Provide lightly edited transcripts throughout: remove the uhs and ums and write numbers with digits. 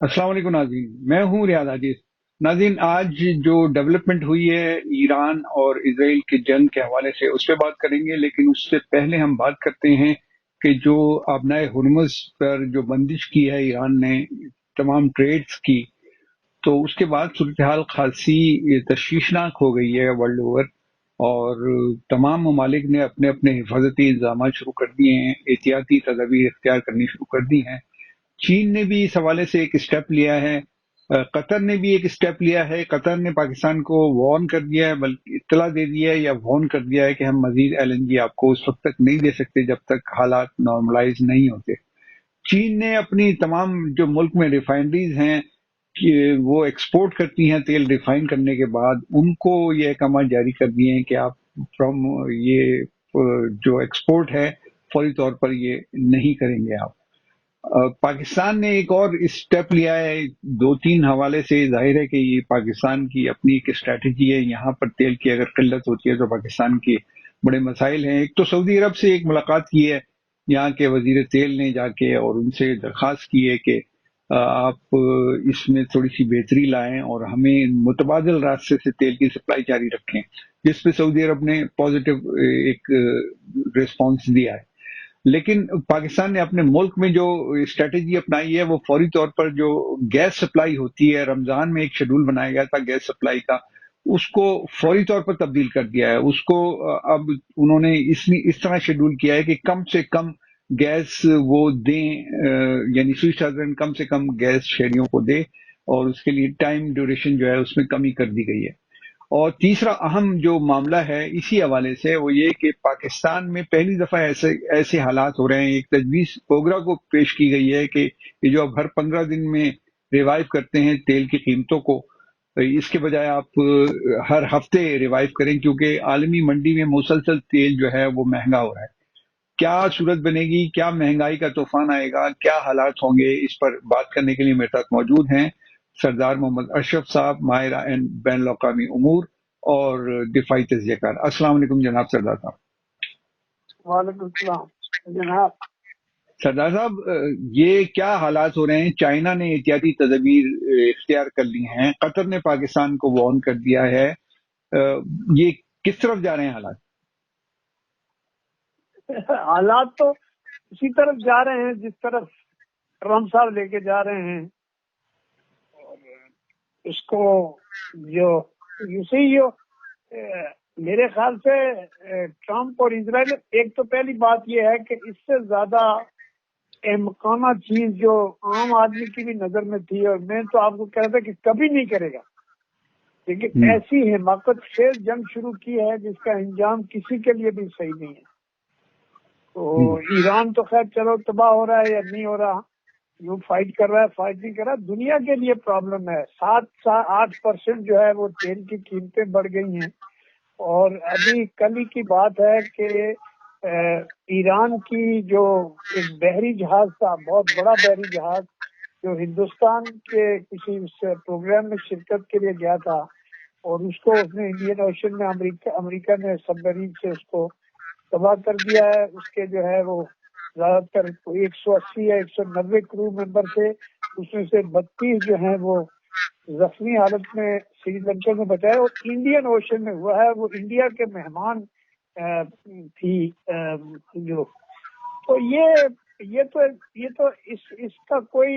السلام علیکم ناظرین، میں ہوں ریاض عاجز۔ ناظرین، آج جو ڈیولپمنٹ ہوئی ہے ایران اور اسرائیل کی جنگ کے حوالے سے اس پہ بات کریں گے، لیکن اس سے پہلے ہم بات کرتے ہیں کہ جو آبنائے ہرمز پر جو بندش کی ہے ایران نے تمام ٹریڈز کی، تو اس کے بعد صورتحال خاصی تشویشناک ہو گئی ہے ورلڈ اوور، اور تمام ممالک نے اپنے اپنے حفاظتی انتظامات شروع کر دیے ہیں، احتیاطی تدابیر اختیار کرنی شروع کر دی ہیں۔ چین نے بھی اس حوالے سے ایک اسٹیپ لیا ہے، قطر نے بھی ایک اسٹیپ لیا ہے۔ قطر نے پاکستان کو وارن کر دیا ہے، بلکہ اطلاع دے دیا ہے یا وارن کر دیا ہے کہ ہم مزید ایل این جی آپ کو اس وقت تک نہیں دے سکتے جب تک حالات نارملائز نہیں ہوتے۔ چین نے اپنی تمام جو ملک میں ریفائنریز ہیں کہ وہ ایکسپورٹ کرتی ہیں تیل ریفائن کرنے کے بعد، ان کو یہ احکامات جاری کر دیے ہیں کہ آپ فرام یہ جو ایکسپورٹ ہے فوری طور پر یہ نہیں کریں گے آپ۔ پاکستان نے ایک اور اسٹیپ لیا ہے، دو تین حوالے سے ظاہر ہے کہ یہ پاکستان کی اپنی ایک اسٹریٹجی ہے۔ یہاں پر تیل کی اگر قلت ہوتی ہے تو پاکستان کے بڑے مسائل ہیں۔ ایک تو سعودی عرب سے ایک ملاقات کی ہے یہاں کے وزیر تیل نے جا کے، اور ان سے درخواست کی ہے کہ آپ اس میں تھوڑی سی بہتری لائیں اور ہمیں متبادل راستے سے تیل کی سپلائی جاری رکھیں، جس پہ سعودی عرب نے پازیٹیو ایک ریسپانس دیا ہے۔ لیکن پاکستان نے اپنے ملک میں جو اسٹریٹجی اپنائی ہے وہ فوری طور پر جو گیس سپلائی ہوتی ہے، رمضان میں ایک شیڈول بنایا گیا تھا گیس سپلائی کا، اس کو فوری طور پر تبدیل کر دیا ہے۔ اس کو اب انہوں نے اس طرح شیڈول کیا ہے کہ کم سے کم گیس وہ دیں، یعنی سوئس ہسبینڈ کم سے کم گیس شہریوں کو دے، اور اس کے لیے ٹائم ڈیوریشن جو ہے اس میں کمی کر دی گئی ہے۔ اور تیسرا اہم جو معاملہ ہے اسی حوالے سے وہ یہ کہ پاکستان میں پہلی دفعہ ایسے حالات ہو رہے ہیں، ایک تجویز اوگرا کو پیش کی گئی ہے کہ یہ جو اب ہر 15 دن میں ریوائیو کرتے ہیں تیل کی قیمتوں کو، اس کے بجائے آپ ہر ہفتے ریوائیو کریں، کیونکہ عالمی منڈی میں مسلسل تیل جو ہے وہ مہنگا ہو رہا ہے۔ کیا صورت بنے گی، کیا مہنگائی کا طوفان آئے گا، کیا حالات ہوں گے، اس پر بات کرنے کے لیے میرے ساتھ موجود ہیں سردار محمد اشرف صاحب، ماہرہ بین الاقوامی امور اور دفاعی تجزیہ کار۔ السلام علیکم جناب سردار صاحب۔ وعلیکم السلام جناب۔ سردار صاحب، یہ کیا حالات ہو رہے ہیں؟ چائنا نے احتیاطی تدابیر اختیار کر لی ہیں، قطر نے پاکستان کو وارن کر دیا ہے، یہ کس طرف جا رہے ہیں حالات؟ حالات تو اسی طرف جا رہے ہیں جس طرف ٹرمپ صاحب لے کے جا رہے ہیں، اور اس کو جو میرے خیال سے ٹرمپ اور اسرائیل، ایک تو پہلی بات یہ ہے کہ اس سے زیادہ احمقانہ چیز جو عام آدمی کی بھی نظر میں تھی، اور میں تو آپ کو کہہ رہا تھا کہ کبھی نہیں کرے گا، لیکن ایسی حماقت خیز جنگ شروع کی ہے جس کا انجام کسی کے لیے بھی صحیح نہیں ہے۔ تو ایران تو خیر چلو تباہ ہو رہا ہے یا نہیں ہو رہا، جو فائٹ کر رہا ہے فائٹ نہیں کر رہا، دنیا کے لیے پرابلم ہے۔ 7-8% جو ہے وہ تیل کی قیمتیں بڑھ گئی ہیں، اور ابھی کل ہی کی بات ہے کہ ایران کی جو ایک بحری جہاز تھا، بہت بڑا بحری جہاز، جو ہندوستان کے کسی پروگرام میں شرکت کے لیے گیا تھا، اور اس کو اس نے انڈین اوشن میں امریکہ نے سب مرین سے اس کو تباہ کر دیا ہے۔ اس کے جو ہے وہ زیادہ تر 180 یا 190 کرو ممبر تھے، اس میں سے 32 جو ہیں وہ زخمی حالت میں سری لنکا میں بچائے، اور انڈین اوشن میں ہوا ہے، وہ انڈیا کے مہمان تھی جو، تو یہ تو اس کا کوئی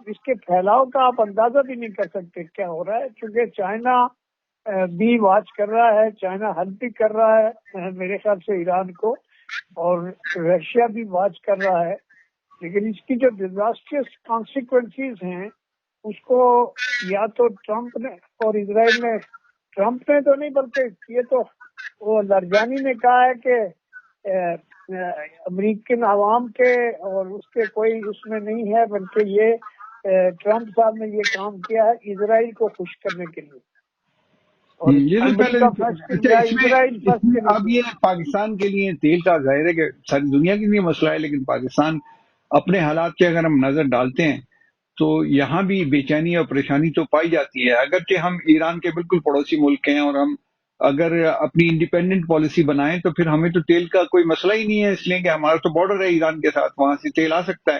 اس کے پھیلاؤ کا آپ اندازہ بھی نہیں کر سکتے کیا ہو رہا ہے، کیونکہ چائنا بھی واچ کر رہا ہے، چائنا ہیلپ بھی کر رہا ہے میرے خیال سے ایران کو، اور رشیا بھی واچ کر رہا ہے، لیکن اس کی جو ڈیزاسٹرس کانسیکوینسز ہیں اس کو یا تو ٹرمپ نے اور اسرائیل نے، ٹرمپ نے تو نہیں بلکہ یہ تو وہ لرجانی نے کہا ہے کہ امریکن عوام کے اور اس کے کوئی اس میں نہیں ہے، بلکہ یہ ٹرمپ صاحب نے یہ کام کیا ہے اسرائیل کو خوش کرنے کے لیے، اور یہ تو پہلے امریکہ فرسٹ یا اسرائیل فرسٹ کے اب لیے۔ یہ پاکستان کے لیے تیل کا ظاہر ہے کہ ساری دنیا کے لیے مسئلہ ہے، لیکن پاکستان اپنے حالات کے اگر ہم نظر ڈالتے ہیں تو یہاں بھی بے چینی اور پریشانی تو پائی جاتی ہے، اگرچہ ہم ایران کے بالکل پڑوسی ملک ہیں، اور ہم اگر اپنی انڈیپینڈنٹ پالیسی بنائیں تو پھر ہمیں تو تیل کا کوئی مسئلہ ہی نہیں ہے، اس لیے کہ ہمارا تو بارڈر ہے ایران کے ساتھ، وہاں سے تیل آ سکتا ہے۔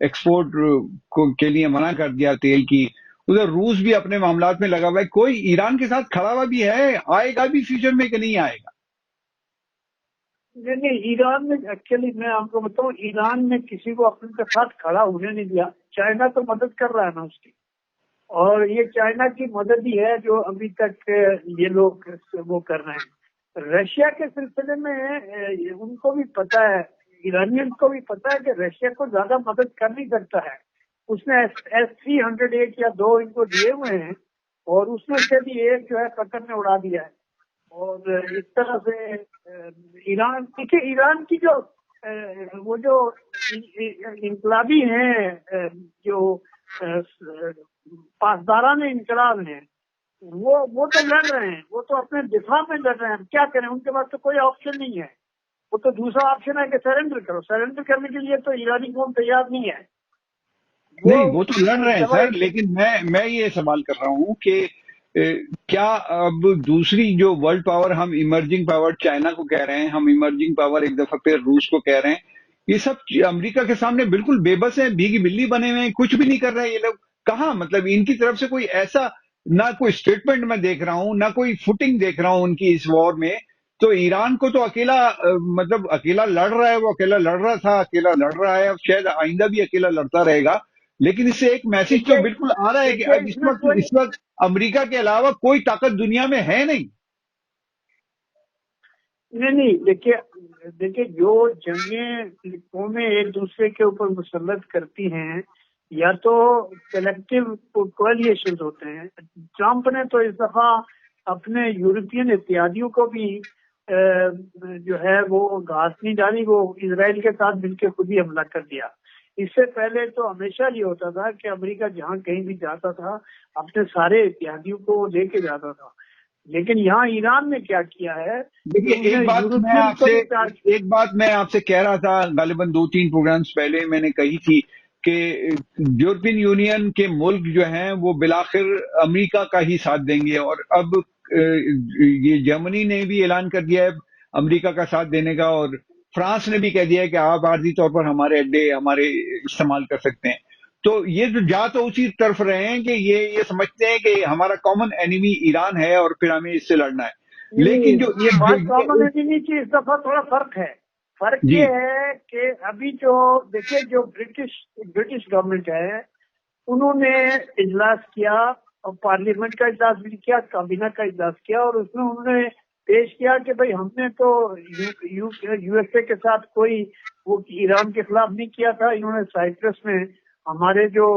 ایکسپورٹ کے لیے منع کر دیا تیل کی. ادھر روس بھی اپنے معاملات میں لگا ہوا ہے. کوئی ایران کے ساتھ کھڑا ہوا بھی ہے؟ آئے گا بھی فیوچر میں کہ نہیں آئے گا؟ نہیں ایران میں ایکچولی میں آپ کو بتاؤں، ایران نے کسی کو اپنے کے ساتھ کھڑا ہونے نہیں دیا. چائنا تو مدد کر رہا ہے نا اس کی، اور یہ چائنا کی مدد ہی ہے جو ابھی تک یہ لوگ وہ کر رہے ہیں. رشیا کے سلسلے میں ان کو بھی پتا ہے، ایرانین کو بھی پتا ہے کہ رشیا کو زیادہ مدد کر نہیں سکتا ہے. اس نے S-300 یا 2 ان کو دیے ہوئے ہیں، اور اس میں سے بھی ایک جو ہے قطر نے اڑا دیا ہے. اور اس طرح سے ایران، دیکھیے ایران کی جو وہ جو انقلابی ہیں، جو پاسداران انقلاب ہیں، وہ تو لڑ رہے ہیں، وہ تو اپنے دفاع میں لڑ رہے ہیں. کیا کریں، ان کے پاس تو کوئی آپشن نہیں ہے. وہ تو دوسرا آپشن ہے کہ سرنڈر کرو. سرنڈر کرنے کے لیے تو ایرانی قوم تیار نہیں ہے. نہیں وہ تو لڑ رہے ہیں جب سر، لیکن میں یہ سوال کر رہا ہوں کہ کیا اب دوسری جو ورلڈ پاور، ہم ایمرجنگ پاور چائنا کو کہہ رہے ہیں، ہم ایمرجنگ پاور ایک دفعہ پھر روس کو کہہ رہے ہیں، یہ سب امریکہ کے سامنے بالکل بے بس ہیں، بھیگی بلی بنے ہوئے ہیں، کچھ بھی نہیں کر رہے ہیں یہ لوگ. کہاں مطلب ان کی طرف سے کوئی ایسا نہ کوئی اسٹیٹمنٹ میں دیکھ رہا ہوں، نہ کوئی فوٹنگ دیکھ رہا ہوں ان کی اس وار میں. تو ایران کو تو اکیلا مطلب اکیلا لڑ رہا ہے، وہ اکیلا لڑ رہا تھا، اکیلا لڑ رہا ہے، شاید آئندہ بھی اکیلا لڑتا رہے گا. لیکن اس سے ایک میسج تو دیکھیے بالکل آ رہا ہے کہ دیکھیے اب اس میں کوئی، اس وقت امریکہ کے علاوہ کوئی طاقت دنیا میں ہے نہیں. نہیں دیکھیے جو جنگیں قومیں ایک دوسرے کے اوپر مسلط کرتی ہیں، یا تو کلیکٹیو کولیشنز ہوتے ہیں. ٹرمپ نے تو اس دفعہ اپنے یورپین اتحادیوں کو بھی جو ہے وہ گھاس نہیں ڈالی، وہ اسرائیل کے ساتھ مل کے خود ہی حملہ کر دیا. اس سے پہلے تو ہمیشہ یہ ہوتا تھا کہ امریکہ جہاں کہیں بھی جاتا تھا اپنے سارے اتحادیوں کو لے کے جاتا تھا. لیکن یہاں ایران نے کیا کیا ہے کہ دیکھیے انہوں نے یورپین کو بھی پیار کیا. ایک بات میں آپ سے کہہ رہا تھا غالباً 2-3 پروگرامز پہلے میں نے کہی تھی کہ یورپین یونین کے ملک جو ہیں وہ بالآخر امریکہ کا ہی ساتھ دیں گے. اور اب یہ جرمنی نے بھی اعلان کر دیا ہے امریکہ کا ساتھ دینے کا، اور فرانس نے بھی کہہ دیا ہے کہ آپ عارضی طور پر ہمارے اڈے ہمارے استعمال کر سکتے ہیں. تو یہ جو جا تو اسی طرف رہے ہیں کہ یہ سمجھتے ہیں کہ ہمارا کامن اینیمی ایران ہے اور پھر ہمیں اس سے لڑنا ہے. لیکن جو یہ بات کامن ہے کہ اس دفعہ تھوڑا فرق ہے. فرق جی یہ ہے کہ ابھی جو دیکھیے جو برٹش گورنمنٹ ہے، انہوں نے اجلاس کیا، اور پارلیمنٹ کا اجلاس بھی کیا، کابینہ کا اجلاس کیا، اور اس میں انہوں نے پیش کیا کہ بھئی ہم نے تو یو ایس اے کے ساتھ کوئی وہ ایران کے خلاف نہیں کیا تھا. انہوں نے سائپرس میں ہمارے جو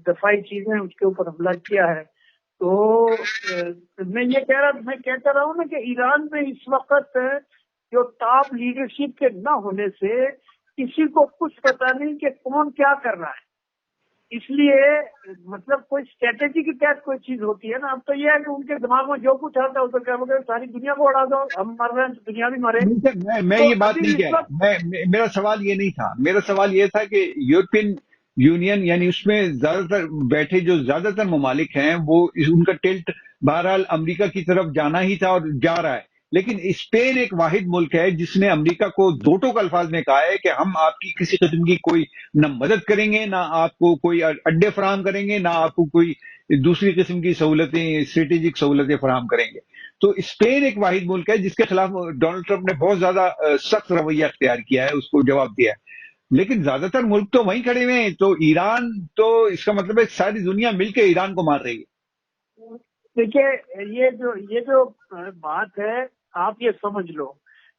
دفاعی چیزیں ہیں اس کے اوپر حملہ کیا ہے. تو میں کہتا رہا ہوں نا کہ ایران میں اس وقت جو ٹاپ لیڈرشپ کے نہ ہونے سے کسی کو کچھ پتا نہیں کہ کون کیا کر رہا ہے. اس لیے مطلب کوئی اسٹریٹجی کے تحت کوئی چیز ہوتی ہے نا. اب تو یہ ہے کہ ان کے دماغ میں جو کچھ آتا ہے اس کو کیا بولتے ہیں ساری دنیا کو اڑا دو، ہم مر رہے ہیں تو دنیا بھی مرے. نہیں سر، میں تو یہ بات ابھی نہیں اس کہہ وقت رہا. میرا سوال یہ نہیں تھا. میرا سوال یہ تھا کہ یورپین یونین یعنی اس میں زیادہ تر بیٹھے جو زیادہ تر ممالک ہیں وہ ان کا ٹلٹ بہرحال امریکہ کی طرف جانا ہی تھا اور جا رہا ہے. لیکن اسپین ایک واحد ملک ہے جس نے امریکہ کو دو ٹوک الفاظ میں کہا ہے کہ ہم آپ کی کسی قسم کی کوئی نہ مدد کریں گے، نہ آپ کو کوئی اڈے فراہم کریں گے، نہ آپ کو کوئی دوسری قسم کی سہولتیں اسٹریٹجک سہولتیں فراہم کریں گے. تو اسپین ایک واحد ملک ہے جس کے خلاف ڈونلڈ ٹرمپ نے بہت زیادہ سخت رویہ اختیار کیا ہے، اس کو جواب دیا ہے. لیکن زیادہ تر ملک تو وہیں کھڑے ہوئے ہیں. تو ایران تو اس کا مطلب ہے ساری دنیا مل کے ایران کو مار رہی ہے. دیکھیے یہ جو بات ہے، آپ یہ سمجھ لو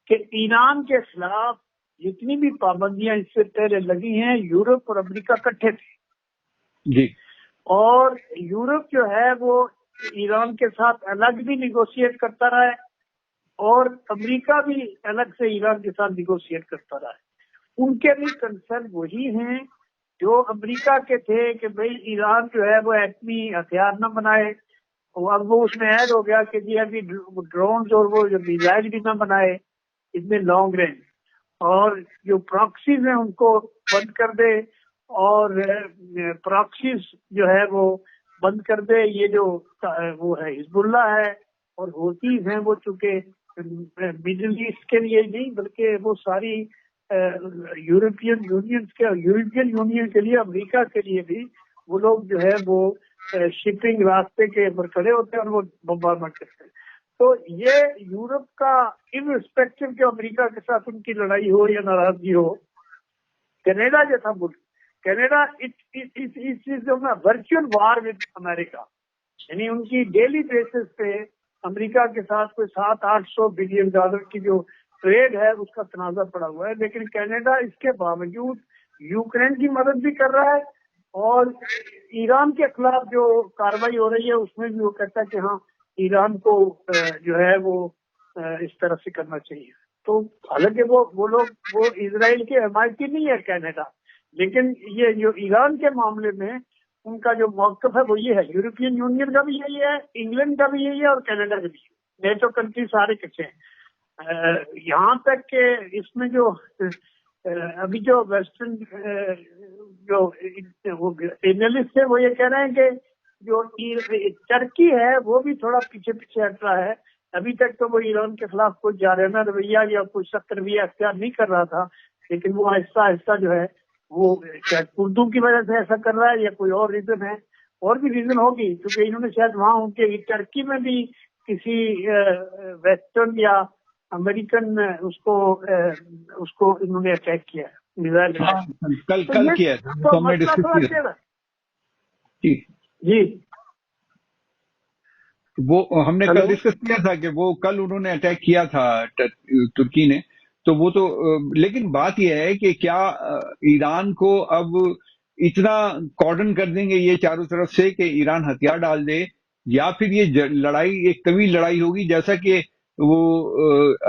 کہ ایران کے خلاف جتنی بھی پابندیاں اس سے پہلے لگی ہیں یورپ اور امریکہ اکٹھے تھے. جی. اور یورپ جو ہے وہ ایران کے ساتھ الگ بھی نیگوشیٹ کرتا رہا ہے، اور امریکہ بھی الگ سے ایران کے ساتھ نیگوشیٹ کرتا رہا ہے. ان کے بھی کنسرن وہی ہیں جو امریکہ کے تھے کہ بھئی ایران جو ہے وہ ایٹمی ہتھیار نہ بنائے. اب وہ اس میں ایڈ ہو گیا کہ جی ابھی ڈرونز اور وہ جو میزائل بھی نہ بنائے اس میں لانگ رینج، اور جو پراکسیز ہیں ان کو بند کر دے، اور پراکسیز جو ہے وہ بند کر دے. یہ جو وہ ہے حزب اللہ ہے اور ہوتیز ہیں، وہ چونکہ مڈل ایسٹ کے لیے نہیں بلکہ وہ ساری یورپین یونین کے لیے، امریکہ کے لیے بھی وہ لوگ جو ہے وہ شپنگ راستے کے اوپر کھڑے ہوتے ہیں اور وہ بمبارمنٹ کرتے ہیں. تو یہ یورپ کا انرسپیکٹو کہ امریکہ کے ساتھ ان کی لڑائی ہو یا ناراضگی ہو، کینیڈا جیسا ملک، کینیڈا میں ورچوئل وار ود امریکہ، یعنی ان کی ڈیلی بیسس پہ امریکہ کے ساتھ کوئی $700-800 بلین کی جو ٹریڈ ہے اس کا تنازع پڑا ہوا ہے. لیکن کینیڈا اس کے باوجود یوکرین کی مدد بھی کر رہا ہے اور ایران کے خلاف جو کاروائی ہو رہی ہے اس میں بھی وہ کہتا ہے کہ ہاں ایران کو جو ہے وہ اس طرح سے کرنا چاہیے. تو حالانکہ وہ اسرائیل کے حمایتی نہیں ہے کینیڈا، لیکن یہ جو ایران کے معاملے میں ان کا جو موقف ہے وہ یہ ہے. یورپین یونین کا بھی یہی ہے، انگلینڈ کا بھی یہی ہے اور کینیڈا کا بھی ہے. نیٹو کنٹری سارے کچھ ہیں. یہاں تک کہ اس میں جو ابھی جو ویسٹرن جو اینالسٹ ہے وہ یہ کہہ رہے ہیں کہ جو ترکی ہے وہ بھی تھوڑا پیچھے ہٹ رہا ہے. ابھی تک تو وہ ایران کے خلاف کوئی جارحانہ رویہ یا کوئی سخت رویہ اختیار نہیں کر رہا تھا، لیکن وہ آہستہ آہستہ جو ہے وہ شاید اردو کی وجہ سے ایسا کر رہا ہے یا کوئی اور ریزن ہے، اور بھی ریزن ہوگی، کیونکہ انہوں نے شاید وہاں ان کے ٹرکی میں بھی کسی ویسٹرن یا امریکن اس کو انہوں نے اٹیک کیا ہے، میزائل کل کیا تو مسئلہ تھوڑا کیا جی وہ ہم نے کل ڈسکس کیا تھا کہ وہ کل انہوں نے اٹیک کیا تھا ترکی نے. تو وہ تو لیکن بات یہ ہے کہ کیا ایران کو اب اتنا کارڈن کر دیں گے یہ چاروں طرف سے کہ ایران ہتھیار ڈال دے، یا پھر یہ لڑائی ایک طویل لڑائی ہوگی جیسا کہ وہ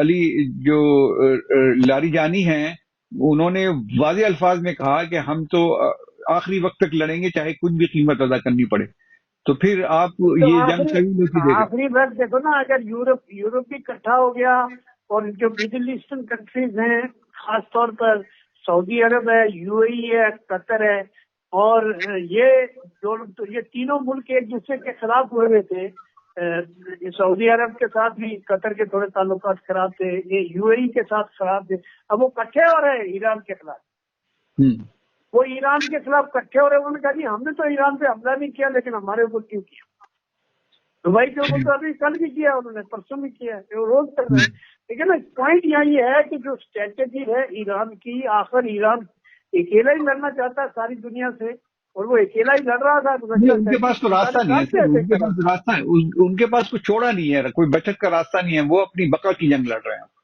علی جو لاری جانی ہیں انہوں نے واضح الفاظ میں کہا کہ ہم تو آخری وقت تک لڑیں گے چاہے کچھ بھی قیمت ادا کرنی پڑے. تو پھر آپ یہ جنگ آخری وقت دیکھو نا، اگر یورپ بھی اکٹھا ہو گیا اور جو مڈل ایسٹرن کنٹریز ہیں خاص طور پر سعودی عرب ہے، یو اے ای ہے، قطر ہے، اور یہ تینوں ملک ایک دوسرے کے خلاف ہوئے ہوئے تھے. سعودی عرب کے ساتھ بھی قطر کے تھوڑے تعلقات خراب تھے، یو اے ای کے ساتھ خراب تھے. اب وہ اکٹھے ہو رہے ہیں ایران کے خلاف. وہ ایران کے خلاف اکٹھے ہو رہے ہیں. انہوں نے کہا جی ہم نے تو ایران پہ حملہ نہیں کیا، لیکن ہمارے اوپر کیوں کیا؟ دبئی کے اوپر تو ابھی کل بھی کیا انہوں نے، پرسوں بھی کیا ہے، وہ روز کر رہے ہیں. لیکن پوائنٹ یہاں یہ ہے کہ جو اسٹریٹجی ہے ایران کی، آخر ایران اکیلا ہی لڑنا چاہتا ہے ساری دنیا سے، اور وہ اکیلا ہی لڑ رہا تھا. ان کے پاس تو راستہ نہیں ہے، ان کے پاس کچھ چھوڑا نہیں ہے، کوئی بچت کا راستہ نہیں ہے. وہ اپنی بقا کی جنگ لڑ رہے ہیں.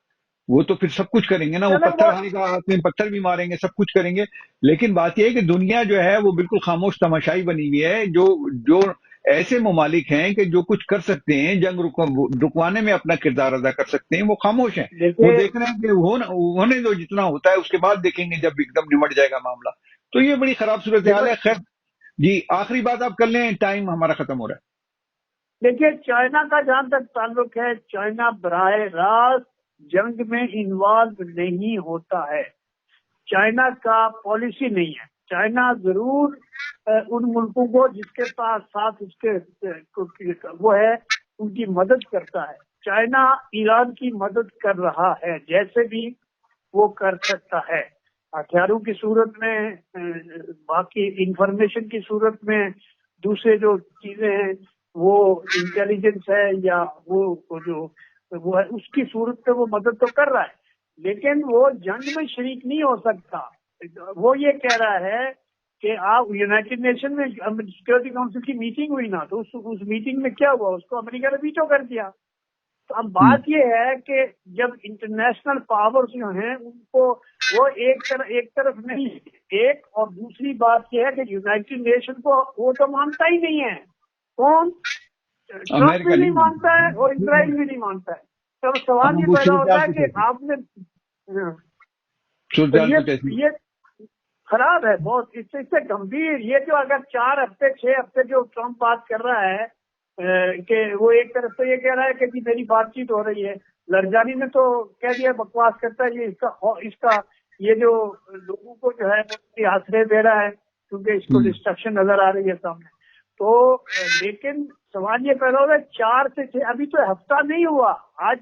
وہ تو پھر سب کچھ کریں گے نا، وہ پتھر بھی ماریں گے، سب کچھ کریں گے. لیکن بات یہ ہے کہ دنیا جو ہے وہ بالکل خاموش تماشائی بنی ہوئی ہے. جو ایسے ممالک ہیں کہ جو کچھ کر سکتے ہیں، جنگ رکوانے میں اپنا کردار ادا کر سکتے ہیں، وہ خاموش ہیں. وہ دیکھ رہے ہیں کہ ہونے دو، جتنا ہوتا ہے اس کے بعد دیکھیں گے جب ایک دم نمٹ جائے گا معاملہ. تو یہ بڑی خراب صورتحال ہے. خیر جی آخری بات آپ کر لیں، ٹائم ہمارا ختم ہو رہا ہے. دیکھیے چائنا کا جہاں تک تعلق ہے، چائنا براہ راست جنگ میں انوالو نہیں ہوتا ہے. چائنا کا پالیسی نہیں ہے. چائنا ضرور ان ملکوں کو جس کے پاس ساتھ اس کے وہ ہے ان کی مدد کرتا ہے. چائنا ایران کی مدد کر رہا ہے جیسے بھی وہ کر سکتا ہے، ہتھیاروں کی صورت میں، باقی انفارمیشن کی صورت میں، دوسرے جو چیزیں ہیں وہ انٹیلیجنس ہے یا وہ ہے اس کی صورت پہ وہ مدد تو کر رہا ہے، لیکن وہ جنگ میں شریک نہیں ہو سکتا. وہ یہ کہہ رہا ہے کہ آپ یونائٹڈ نیشن میں سیکورٹی کونسل کی میٹنگ ہوئی نا، تو اس میٹنگ میں کیا ہوا، اس کو امریکہ نے ویٹو کر دیا. تو اب بات یہ ہے کہ جب انٹرنیشنل پاورز جو ہیں ان کو وہ ایک طرف نہیں، ایک، اور دوسری بات یہ ہے کہ یونائٹڈ نیشن کو وہ تو مانتا ہی نہیں ہے. کون؟ ٹرمپ بھی نہیں مانتا ہے اور اسرائیل بھی نہیں مانتا ہے. تو سوال یہ پیدا ہوتا ہے کہ آپ نے یہ خراب ہے بہت، اس سے گمبھیر. یہ جو اگر 4 ہفتے 6 ہفتے جو ٹرمپ بات کر رہا ہے کہ وہ ایک طرف سے یہ کہہ رہا ہے کہ جی میری بات چیت ہو رہی ہے، لرجانی نے تو کہہ دیا بکواس کرتا ہے، یہ اس کا یہ جو لوگوں کو جو ہے وہ آسرے دے رہا ہے کیونکہ اس کو ڈسٹرکشن نظر آ رہی ہے سامنے. تو لیکن سوال یہ پیدا ہوگا 4 سے 6، ابھی تو ہفتہ نہیں ہوا، آج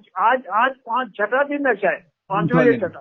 5 چھٹا دن ہے، شاید 5واں دن چھٹا.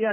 یا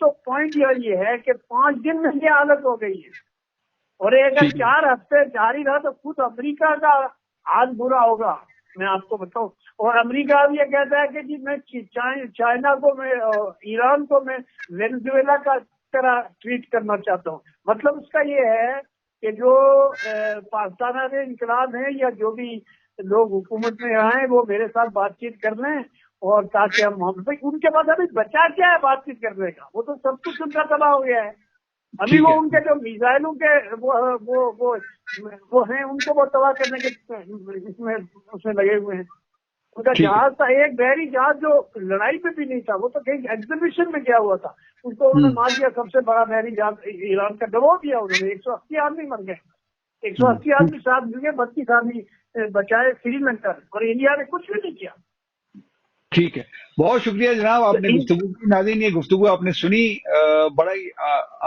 تو پوائنٹ یہ ہے کہ 5 دن میں یہ حالت ہو گئی ہے. اور اگر 4 ہفتے جاری رہا تو خود امریکہ کا حال برا ہوگا، میں آپ کو بتاؤں. اور امریکہ اب یہ کہتا ہے کہ جی میں چائنا کو، میں ایران کو میں وینزویلا کا طرح ٹریٹ کرنا چاہتا ہوں. مطلب اس کا یہ ہے کہ جو پاکستان میں انقلاب ہیں یا جو بھی لوگ حکومت میں آئے وہ میرے ساتھ بات چیت کر لیں، اور تاکہ ہم ان کے پاس ابھی بچا کیا ہے بات چیت کرنے کا، وہ تو سب کچھ ان کا تباہ ہو گیا ہے. ابھی وہ ان کے جو میزائلوں کے وہ ہیں ان کو وہ تباہ کرنے کے اس میں لگے ہوئے ہیں. ان کا جہاز تھا ایک بحری جہاز جو لڑائی میں بھی نہیں تھا، وہ تو کہیں ایگزیبیشن میں گیا ہوا تھا، اس کو انہوں نے مار دیا. سب سے بڑا بحری جہاز ایران کا ڈبو دیا انہوں نے. 180 آدمی مر گئے، 180 آدمی ساتھ مل گئے، 32 آدمی بچائے فری میں کر، اور انڈیا نے کچھ بھی نہیں کیا. ٹھیک ہے، بہت شکریہ جناب، آپ نے گفتگو کی. ناظرین یہ گفتگو آپ نے سنی، بڑا ہی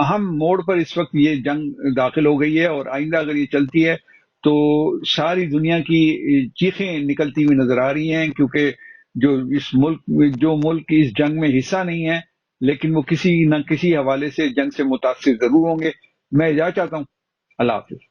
اہم موڑ پر اس وقت یہ جنگ داخل ہو گئی ہے، اور آئندہ اگر یہ چلتی ہے تو ساری دنیا کی چیخیں نکلتی ہوئی نظر آ رہی ہیں، کیونکہ جو ملک اس جنگ میں حصہ نہیں ہے لیکن وہ کسی نہ کسی حوالے سے جنگ سے متاثر ضرور ہوں گے. میں اجازت چاہتا ہوں. اللہ حافظ.